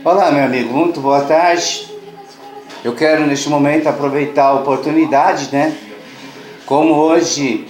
Olá, meu amigo, muito boa tarde. Eu quero neste momento aproveitar a oportunidade, Como hoje,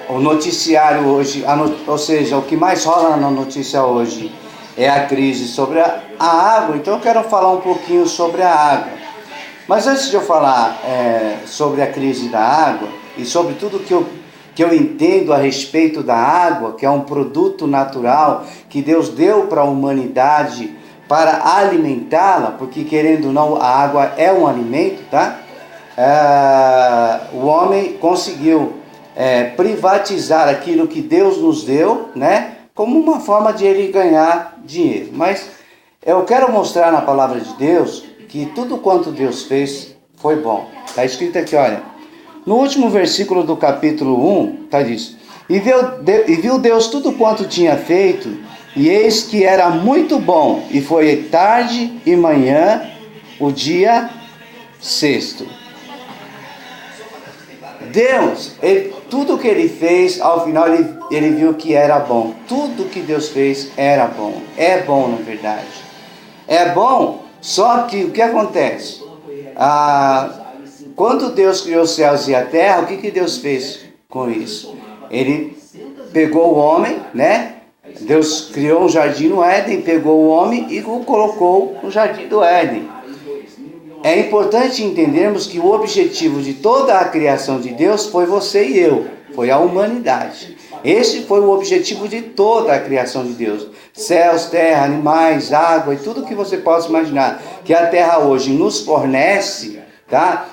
o noticiário hoje, ou seja, o que mais rola na notícia hoje é a crise sobre a água, então eu quero falar um pouquinho sobre a água. Mas antes de eu falar sobre a crise da água e sobre tudo que eu entendo a respeito da água, que é um produto natural que Deus deu para a humanidade para alimentá-la, porque querendo ou não, a água é um alimento, tá? O homem conseguiu privatizar aquilo que Deus nos deu, como uma forma de ele ganhar dinheiro. Mas eu quero mostrar na palavra de Deus que tudo quanto Deus fez foi bom. Está escrito aqui, olha, no último versículo do capítulo 1, está disso. E viu Deus tudo quanto tinha feito, e eis que era muito bom, e foi tarde e manhã, o dia sexto. Deus, tudo que ele fez, ao final ele viu que era bom. Tudo que Deus fez era bom. É bom, na verdade. É bom, só que o que acontece? Quando Deus criou os céus e a terra, o que Deus fez com isso? Ele pegou o homem, Deus criou um jardim no Éden, pegou o homem e o colocou no jardim do Éden. É importante entendermos que o objetivo de toda a criação de Deus foi você e eu, foi a humanidade. Este foi o objetivo de toda a criação de Deus. Céus, terra, animais, água e tudo que você possa imaginar que a terra hoje nos fornece,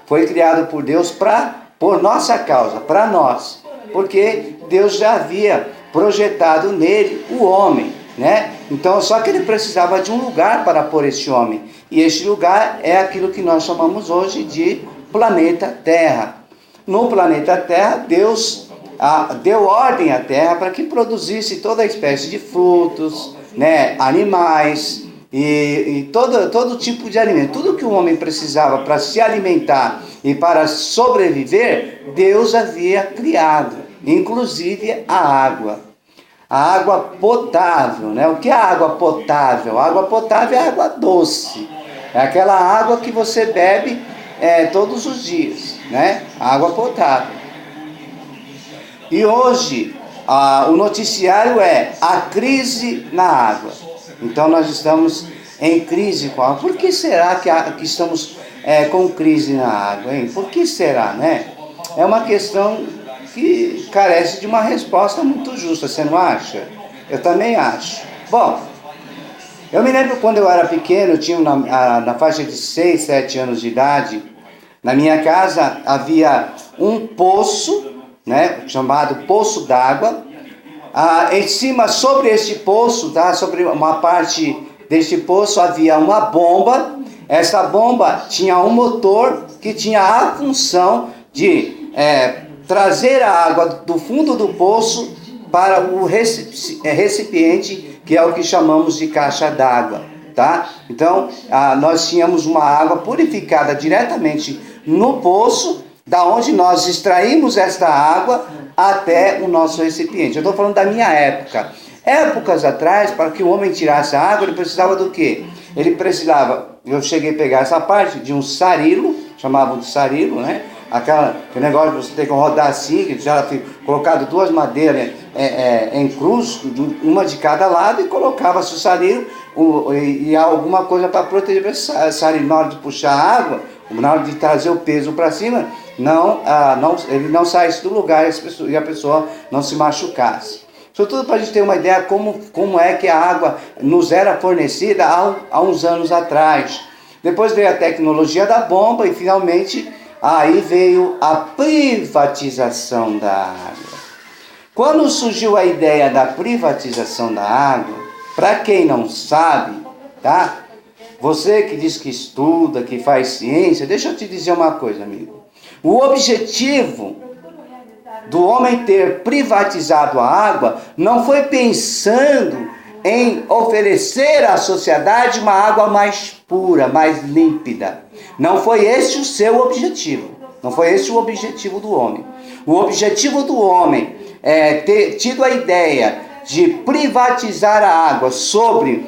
foi criado por Deus por nossa causa, para nós. Porque Deus já havia projetado nele o homem, Então, só que ele precisava de um lugar para pôr este homem. E este lugar é aquilo que nós chamamos hoje de planeta Terra. No planeta Terra, Deus deu ordem à Terra para que produzisse toda espécie de frutos, animais e todo tipo de alimento. Tudo que o homem precisava para se alimentar e para sobreviver, Deus havia criado, inclusive a água. A água potável, O que é a água potável? A água potável é água doce. É aquela água que você bebe todos os dias, A água potável. E hoje, o noticiário é a crise na água. Então nós estamos em crise com a água. Por que será que estamos com crise na água, hein? Por que será, É uma questão que carece de uma resposta muito justa, você não acha? Eu também acho. Bom, eu me lembro quando eu era pequeno, eu tinha na faixa de 6, 7 anos de idade, na minha casa havia um poço, chamado Poço d'Água. Em cima, sobre este poço, sobre uma parte deste poço, havia uma bomba. Essa bomba tinha um motor que tinha a função de trazer a água do fundo do poço para o recipiente, que é o que chamamos de caixa d'água, Então, nós tínhamos uma água purificada diretamente no poço, da onde nós extraímos esta água até o nosso recipiente. Eu estou falando da minha época. Épocas atrás, para que o homem tirasse a água, ele precisava do quê? Ele precisava, eu cheguei a pegar essa parte, de um sarilo, chamavam de sarilo, aquele negócio de você ter que rodar assim, que já foi colocado duas madeiras em cruz, uma de cada lado, e colocava-se o sarilo e alguma coisa para proteger esse sarilo. Na hora de puxar a água, na hora de trazer o peso para cima, ele não saísse do lugar e a pessoa não se machucasse. Isso tudo para a gente ter uma ideia como é que a água nos era fornecida há uns anos atrás. Depois veio a tecnologia da bomba e finalmente aí veio a privatização da água. Quando surgiu a ideia da privatização da água, para quem não sabe, Você que diz que estuda, que faz ciência, deixa eu te dizer uma coisa, amigo. O objetivo do homem ter privatizado a água não foi pensando em oferecer à sociedade uma água mais pura, mais límpida. Não foi esse o seu objetivo. Não foi esse o objetivo do homem. O objetivo do homem é ter tido a ideia de privatizar a água sobre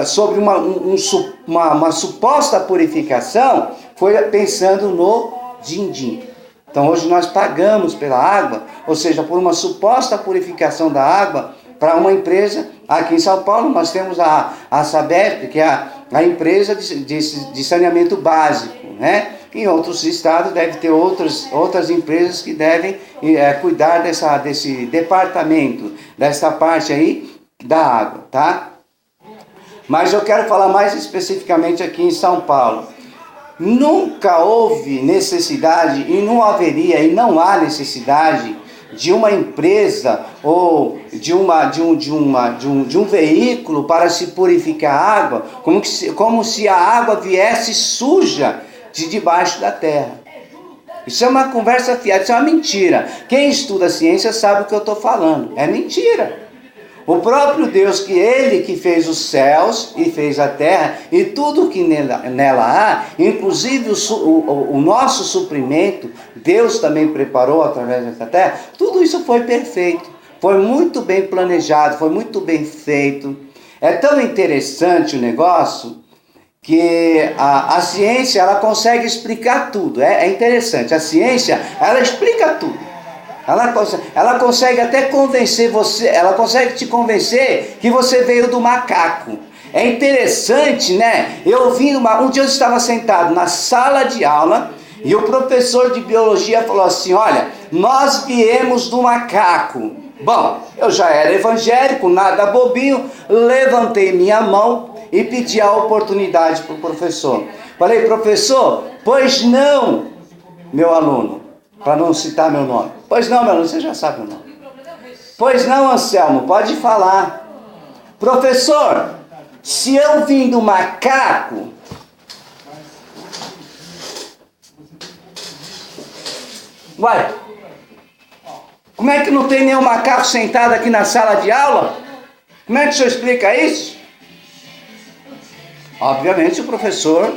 sobre uma suposta purificação, foi pensando no din-din. Então hoje nós pagamos pela água, ou seja, por uma suposta purificação da água, para uma empresa. Aqui em São Paulo nós temos a Sabesp, que é a empresa de saneamento básico, né? Em outros estados deve ter outras empresas que devem cuidar desse departamento, dessa parte aí da água, tá? Mas eu quero falar mais especificamente aqui em São Paulo. Nunca houve necessidade, e não haveria, e não há necessidade de uma empresa ou de um veículo para se purificar a água, como se a água viesse suja de debaixo da terra. Isso é uma conversa fiada, isso é uma mentira. Quem estuda ciência sabe o que eu estou falando. É mentira. O próprio Deus, Ele que fez os céus e fez a terra e tudo que nela há, inclusive o nosso suprimento, Deus também preparou através dessa terra, tudo isso foi perfeito, foi muito bem planejado, foi muito bem feito. É tão interessante o negócio que a ciência ela consegue explicar tudo, é interessante, a ciência ela explica tudo. Ela consegue até convencer você, ela consegue te convencer que você veio do macaco. É interessante, né? Um dia eu estava sentado na sala de aula e o professor de biologia falou assim: olha, nós viemos do macaco. Bom, eu já era evangélico, nada bobinho, levantei minha mão e pedi a oportunidade para o professor. Falei: professor, pois não, meu aluno. Para não citar meu nome. Pois não, meu aluno, você já sabe o nome. Pois não, Anselmo, pode falar. Professor, se eu vim do macaco, uai, como é que não tem nenhum macaco sentado aqui na sala de aula? Como é que o senhor explica isso? Obviamente o professor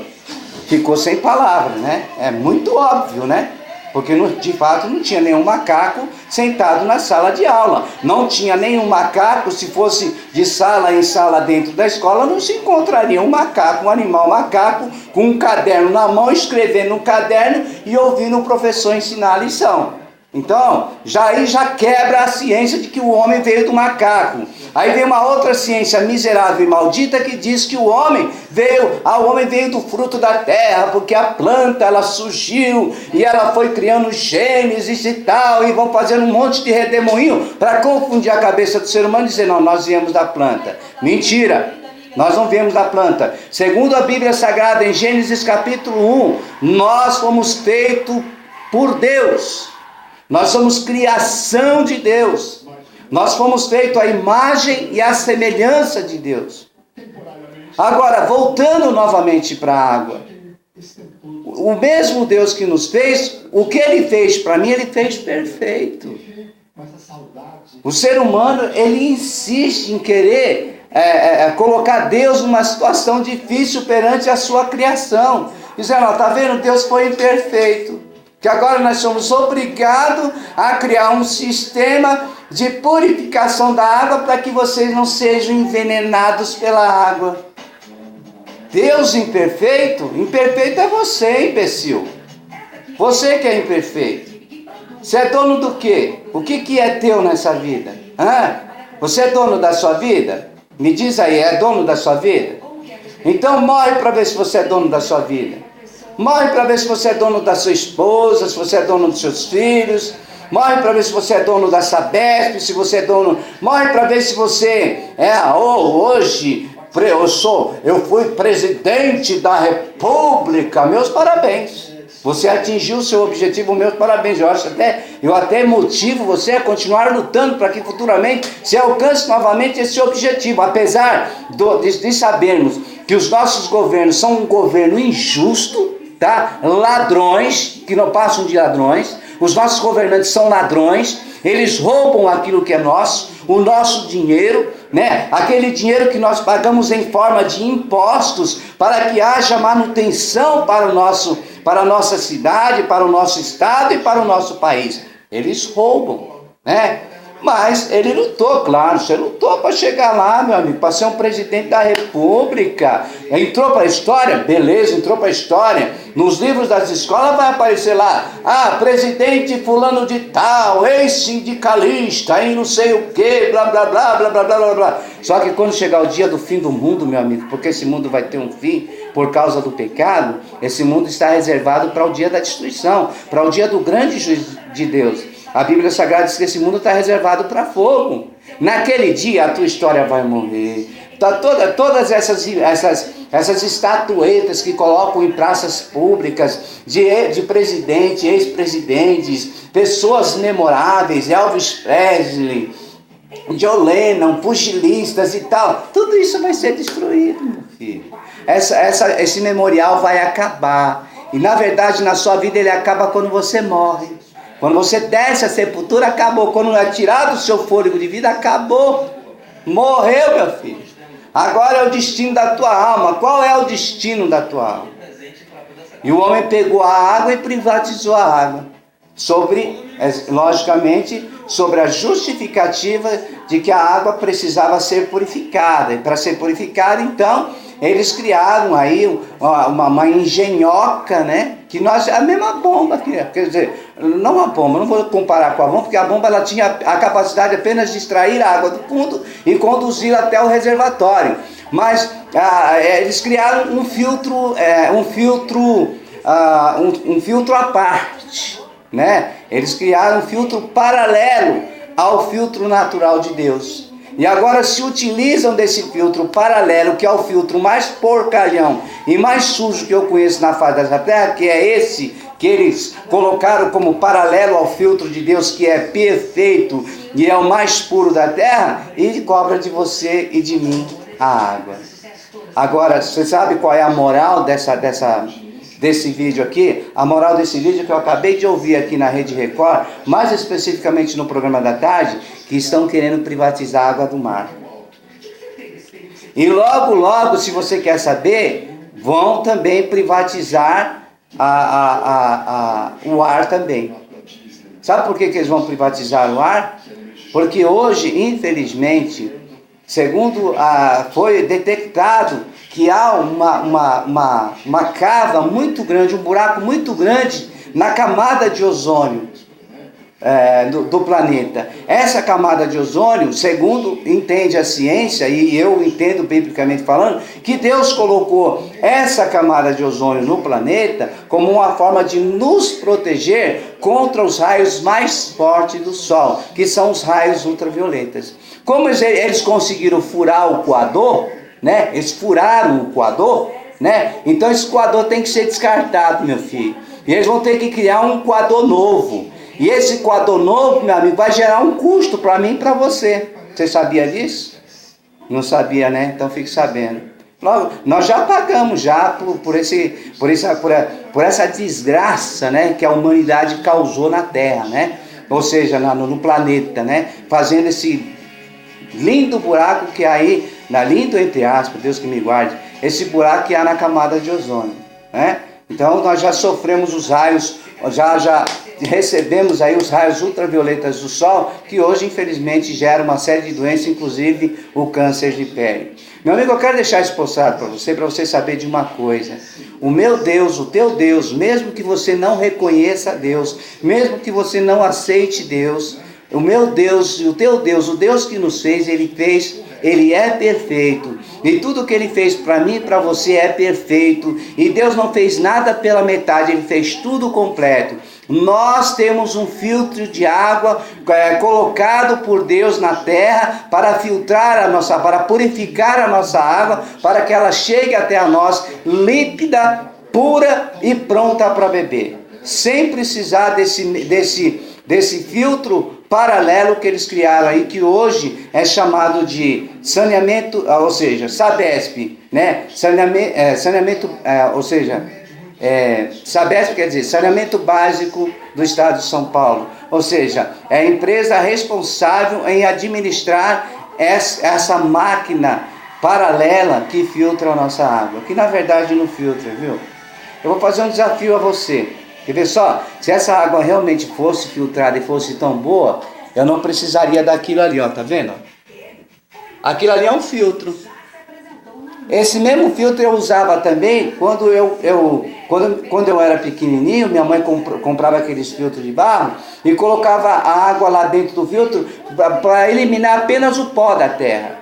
ficou sem palavras, né? É muito óbvio, né? Porque de fato não tinha nenhum macaco sentado na sala de aula. Não tinha nenhum macaco, se fosse de sala em sala dentro da escola, não se encontraria um macaco, um animal macaco, com um caderno na mão, escrevendo no caderno e ouvindo o professor ensinar a lição. Então, já quebra a ciência de que o homem veio do macaco. Aí vem uma outra ciência miserável e maldita que diz que o homem veio do fruto da terra, porque a planta ela surgiu e ela foi criando genes e tal, e vão fazendo um monte de redemoinho para confundir a cabeça do ser humano e dizer: não, nós viemos da planta. Mentira! Nós não viemos da planta. Segundo a Bíblia Sagrada, em Gênesis capítulo 1, nós fomos feitos por Deus. Nós somos criação de Deus. Nós fomos feitos à imagem e à semelhança de Deus. Agora, voltando novamente para a água. O mesmo Deus que nos fez, o que Ele fez para mim, Ele fez perfeito. O ser humano, ele insiste em querer colocar Deus numa situação difícil perante a sua criação. Dizendo: está vendo, Deus foi imperfeito. Que agora nós somos obrigados a criar um sistema de purificação da água para que vocês não sejam envenenados pela água. Deus imperfeito? Imperfeito é você, imbecil. Você que é imperfeito. Você é dono do quê? O que é teu nessa vida? Você é dono da sua vida? Me diz aí, é dono da sua vida? Então morre para ver se você é dono da sua vida. Morre para ver se você é dono da sua esposa, se você é dono dos seus filhos. Morre para ver se você é dono da Sabesp, se você é dono... Morre para ver se você hoje eu fui presidente da República. Meus parabéns. Você atingiu o seu objetivo, meus parabéns. Eu até motivo você a continuar lutando para que futuramente você alcance novamente esse objetivo. Apesar de sabermos que os nossos governos são um governo injusto, tá? Ladrões, que não passam de ladrões. Os nossos governantes são ladrões. Eles roubam aquilo que é nosso, o nosso dinheiro, né? Aquele dinheiro que nós pagamos em forma de impostos para que haja manutenção para a nossa cidade, para o nosso estado e para o nosso país. Eles roubam, né? Mas ele lutou, claro, você lutou para chegar lá, meu amigo, para ser um presidente da República. Entrou para a história? Beleza, entrou para a história. Nos livros das escolas vai aparecer lá, presidente fulano de tal, ex-sindicalista, e não sei o que, blá, blá, blá, blá, blá, blá, blá, blá. Só que quando chegar o dia do fim do mundo, meu amigo, porque esse mundo vai ter um fim por causa do pecado, esse mundo está reservado para o dia da destruição, para o dia do grande juízo de Deus. A Bíblia Sagrada diz que esse mundo está reservado para fogo. Naquele dia a tua história vai morrer. Todas essas estatuetas que colocam em praças públicas de presidente, ex-presidentes, pessoas memoráveis, Elvis Presley, John Lennon, pugilistas e tal, tudo isso vai ser destruído, meu filho. Esse memorial vai acabar. E na verdade na sua vida ele acaba quando você morre. Quando você desce a sepultura, acabou. Quando é tirado o seu fôlego de vida, acabou. Morreu, meu filho. Agora é o destino da tua alma. Qual é o destino da tua alma? E o homem pegou a água e privatizou a água. Logicamente, sobre a justificativa de que a água precisava ser purificada. E para ser purificada, então, eles criaram aí uma engenhoca, né? Que a mesma bomba, quer dizer, não a bomba, não vou comparar com a bomba, porque a bomba ela tinha a capacidade apenas de extrair a água do fundo e conduzir até o reservatório. Mas eles criaram um filtro à parte, né? Eles criaram um filtro paralelo ao filtro natural de Deus. E agora se utilizam desse filtro paralelo, que é o filtro mais porcalhão e mais sujo que eu conheço na face da terra, que é esse que eles colocaram como paralelo ao filtro de Deus, que é perfeito e é o mais puro da terra, e cobra de você e de mim a água. Agora, você sabe qual é a moral desse vídeo aqui? A moral desse vídeo que eu acabei de ouvir aqui na Rede Record, mais especificamente no programa da tarde, que estão querendo privatizar a água do mar. E logo, logo, se você quer saber, vão também privatizar o ar também. Sabe por que eles vão privatizar o ar? Porque hoje, infelizmente, segundo foi detectado que há uma cava muito grande, um buraco muito grande na camada de ozônio do planeta. Essa camada de ozônio, segundo entende a ciência, e eu entendo biblicamente falando, que Deus colocou essa camada de ozônio no planeta como uma forma de nos proteger contra os raios mais fortes do Sol, que são os raios ultravioletas. Como eles conseguiram furar o coador, né? Eles furaram o coador, né? Então esse coador tem que ser descartado, meu filho. E eles vão ter que criar um coador novo. E esse coador novo, meu amigo, vai gerar um custo para mim e para você. Você sabia disso? Não sabia, né? Então fique sabendo. Logo, nós já pagamos já por essa desgraça, né, que a humanidade causou na Terra, né? Ou seja, no planeta, né? Fazendo esse lindo buraco que há aí, lindo entre aspas, Deus que me guarde, esse buraco que há na camada de ozônio, né? Então nós já sofremos os raios, já recebemos aí os raios ultravioletas do Sol, que hoje infelizmente geram uma série de doenças, inclusive o câncer de pele. Meu amigo, eu quero deixar isso postado para você saber de uma coisa. O meu Deus, o teu Deus, mesmo que você não reconheça Deus, mesmo que você não aceite Deus, o meu Deus e o teu Deus, o Deus que nos fez, Ele é perfeito. E tudo que Ele fez para mim e para você é perfeito. E Deus não fez nada pela metade, Ele fez tudo completo. Nós temos um filtro de água colocado por Deus na terra para filtrar para purificar a nossa água, para que ela chegue até a nós límpida, pura e pronta para beber. Sem precisar desse filtro paralelo que eles criaram aí, que hoje é chamado de saneamento, ou seja, Sabesp, né? Sabesp quer dizer Saneamento Básico do Estado de São Paulo. Ou seja, é a empresa responsável em administrar essa máquina paralela que filtra a nossa água, que na verdade não filtra, viu? Eu vou fazer um desafio a você. Quer ver só? Se essa água realmente fosse filtrada e fosse tão boa, eu não precisaria daquilo ali, ó, tá vendo? Aquilo ali é um filtro. Esse mesmo filtro eu usava também quando eu era pequenininho. Minha mãe comprava aqueles filtros de barro e colocava a água lá dentro do filtro para eliminar apenas o pó da terra.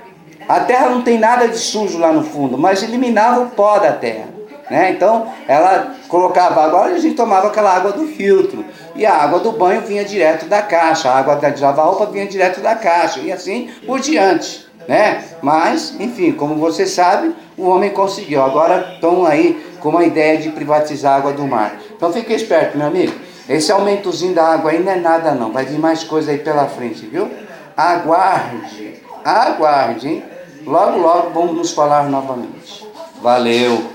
A terra não tem nada de sujo lá no fundo, mas eliminava o pó da terra, né? Então ela colocava água e a gente tomava aquela água do filtro. E a água do banho vinha direto da caixa, a água de lavar roupa vinha direto da caixa, e assim por diante, né? Mas, enfim, como você sabe, o homem conseguiu. Agora estão aí com uma ideia de privatizar a água do mar. Então fique esperto, meu amigo. Esse aumentozinho da água aí não é nada não. Vai vir mais coisa aí pela frente, viu? Aguarde, aguarde, hein? Logo, logo vamos nos falar novamente. Valeu!